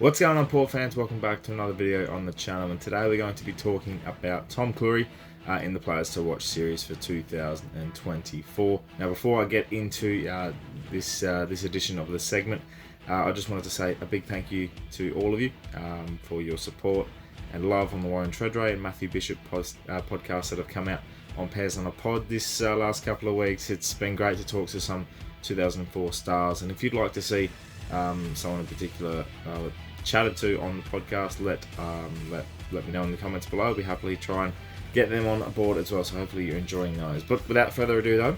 What's going on, Paul fans? Welcome back to another video on the channel, and today we're going to be talking about Tom Clurey in the Players to Watch series for 2024. Now, before I get into this edition of the segment, I just wanted to say a big thank you to all of you for your support and love on the Warren Treadray and Matthew Bishop podcasts that have come out on Pairs on a Pod this last couple of weeks. It's been great to talk to some 2004 stars, and if you'd like to see someone in particular chatted to on the podcast, let me know in the comments below. I'll be happily try and get them on board as well, so hopefully you're enjoying those. But without further ado though,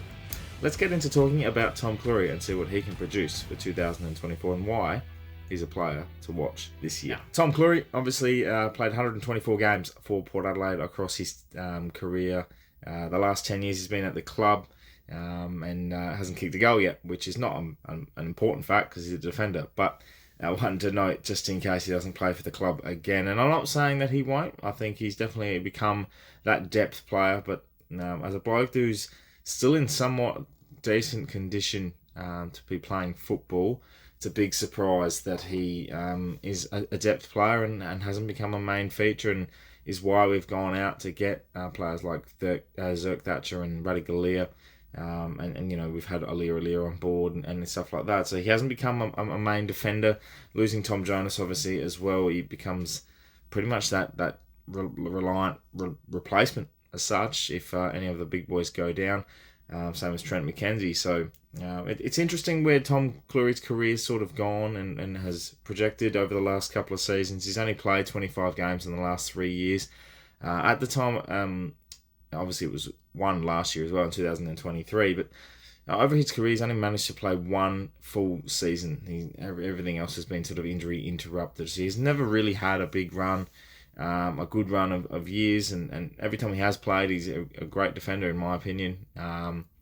let's get into talking about Tom Clurey and see what he can produce for 2024 and why he's a player to watch this year. Tom Clurey obviously played 124 games for Port Adelaide across his career. The last 10 years he's been at the club and hasn't kicked a goal yet, which is not an important fact because he's a defender, but I wanted to note just in case he doesn't play for the club again. And I'm not saying that he won't. I think he's definitely become that depth player, but as a bloke who's still in somewhat decent condition to be playing football, it's a big surprise that he is a depth player and hasn't become a main feature, and is why we've gone out to get players like Zerk Thatcher and Radigalia. And you know, we've had Alir on board and stuff like that. So he hasn't become a main defender. Losing Tom Jonas obviously as well, he becomes pretty much that reliant replacement as such if any of the big boys go down. Same as Trent McKenzie. So it's interesting where Tom Clurey's career's sort of gone and has projected over the last couple of seasons. He's only played 25 games in the last 3 years. At the time, obviously it was one last year as well in 2023, but over his career he's only managed to play one full season. Everything else has been sort of injury interrupted, so he's never really had a big run, a good run of years, and every time he has played he's a great defender in my opinion.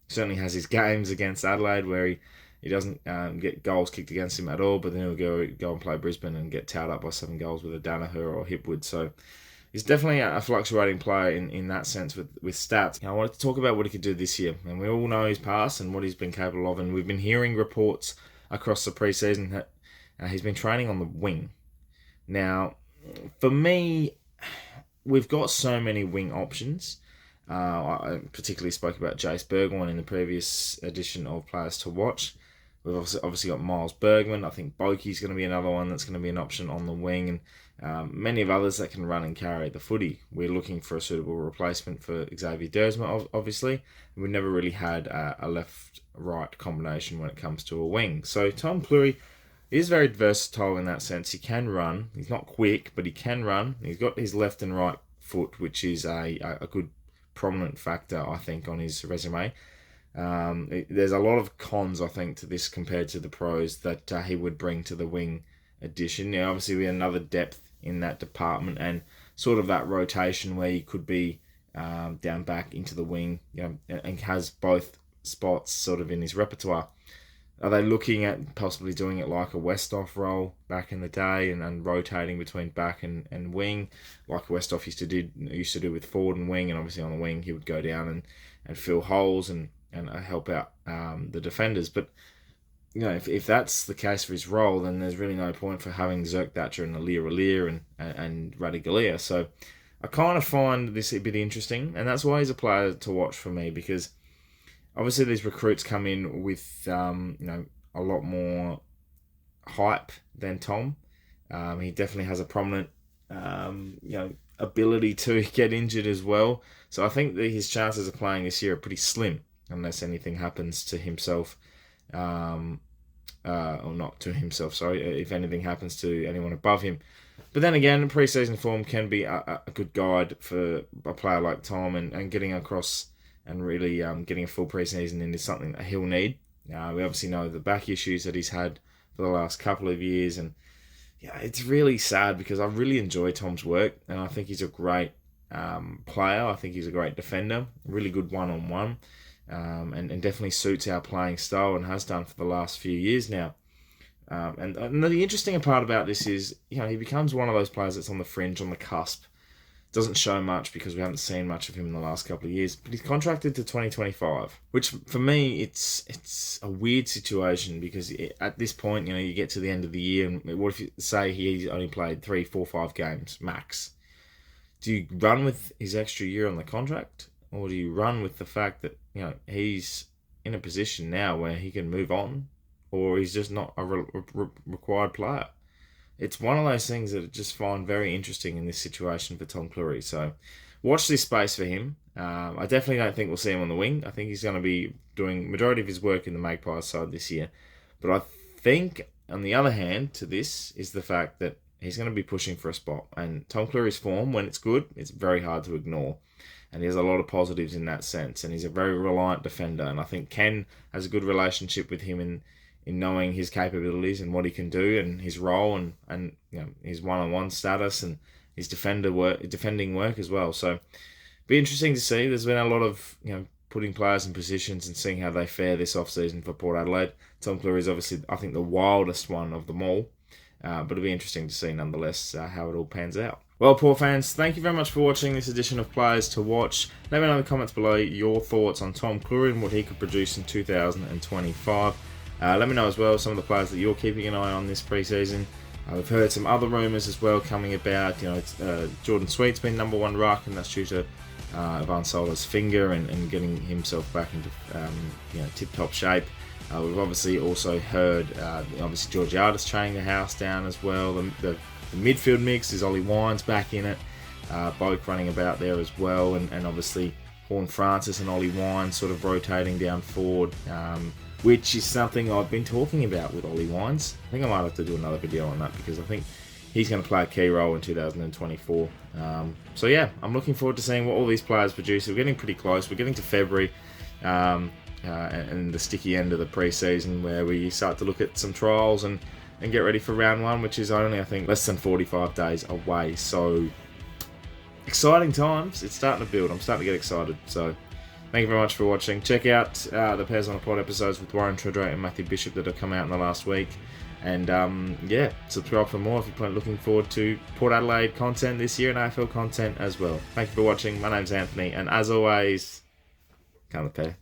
Certainly has his games against Adelaide where he doesn't get goals kicked against him at all, but then he'll go and play Brisbane and get towed up by 7 goals with a Danaher or Hipwood. So he's definitely a fluctuating player in that sense with stats. Now, I wanted to talk about what he could do this year, and we all know his past and what he's been capable of, and we've been hearing reports across the preseason that he's been training on the wing. Now, for me, we've got so many wing options. I particularly spoke about Jace Bergwijn in the previous edition of Players to Watch. We've obviously got Miles Bergman. I think Boki's going to be another one that's going to be an option on the wing, and many of others that can run and carry the footy. We're looking for a suitable replacement for Xavier Dersma, obviously. We've never really had a left-right combination when it comes to a wing. So Tom Clurey is very versatile in that sense. He can run. He's not quick, but he can run. He's got his left and right foot, which is a good prominent factor, I think, on his resume. There's a lot of cons, I think, to this compared to the pros that he would bring to the wing addition. Now, obviously, we have another depth in that department and sort of that rotation where he could be down back into the wing, you know, and has both spots sort of in his repertoire. Are they looking at possibly doing it like a Westhoff role back in the day and rotating between back and wing, like Westhoff used to do with forward and wing, and obviously on the wing he would go down and fill holes and help out the defenders. But you know, if that's the case for his role, then there's really no point for having Zerk Thatcher and Alir and Radigalia. So I kind of find this a bit interesting, and that's why he's a player to watch for me, because obviously these recruits come in with you know, a lot more hype than Tom. He definitely has a prominent you know, ability to get injured as well. So I think that his chances of playing this year are pretty slim, unless anything happens to himself, or not to himself, sorry, if anything happens to anyone above him. But then again, pre-season form can be a good guide for a player like Tom, and getting across and really getting a full pre-season in is something that he'll need. We obviously know the back issues that he's had for the last couple of years, and yeah, it's really sad because I really enjoy Tom's work, and I think he's a great player. I think he's a great defender, really good one-on-one, and definitely suits our playing style and has done for the last few years now. And the interesting part about this is, you know, he becomes one of those players that's on the fringe, on the cusp. Doesn't show much because we haven't seen much of him in the last couple of years. But he's contracted to 2025, which for me, it's a weird situation because at this point, you get to the end of the year, and what if you say he's only played 3, 4, 5 games max? Do you run with his extra year on the contract, or do you run with the fact that he's in a position now where he can move on, or he's just not a required player? It's one of those things that I just find very interesting in this situation for Tom Clurey. So watch this space for him. I definitely don't think we'll see him on the wing. I think he's going to be doing majority of his work in the Magpies side this year. But I think, on the other hand, to this is the fact that he's going to be pushing for a spot. And Tom Clurey's form, when it's good, it's very hard to ignore. And he has a lot of positives in that sense. And he's a very reliant defender. And I think Ken has a good relationship with him in knowing his capabilities and what he can do and his role and his one-on-one status and his defending work as well. So be interesting to see. There's been a lot of putting players in positions and seeing how they fare this off-season for Port Adelaide. Tom Clurey is obviously, I think, the wildest one of them all. But it'll be interesting to see nonetheless how it all pans out. Well, Port fans, thank you very much for watching this edition of Players to Watch. Let me know in the comments below your thoughts on Tom Clurey and what he could produce in 2025. Let me know as well some of the players that you're keeping an eye on this pre-season. We've heard some other rumours as well coming about. Jordan Sweet's been number 1 ruck, and that's due to Ivan Sola's finger and getting himself back into tip-top shape. We've obviously also heard Georgiades training the house down as well. The midfield mix is Ollie Wines back in it, both running about there as well, and obviously Horn Francis and Ollie Wines sort of rotating down forward. Which is something I've been talking about with Ollie Wines. I think I might have to do another video on that because I think he's going to play a key role in 2024. So yeah, I'm looking forward to seeing what all these players produce. We're getting pretty close. We're getting to February and the sticky end of the pre-season where we start to look at some trials and get ready for round 1, which is only, I think, less than 45 days away. So exciting times. It's starting to build. I'm starting to get excited. So thank you very much for watching. Check out the Pairs on a Pod episodes with Warren Treadway and Matthew Bishop that have come out in the last week. And subscribe for more if you're looking forward to Port Adelaide content this year and AFL content as well. Thank you for watching. My name's Anthony, and as always, come the pair.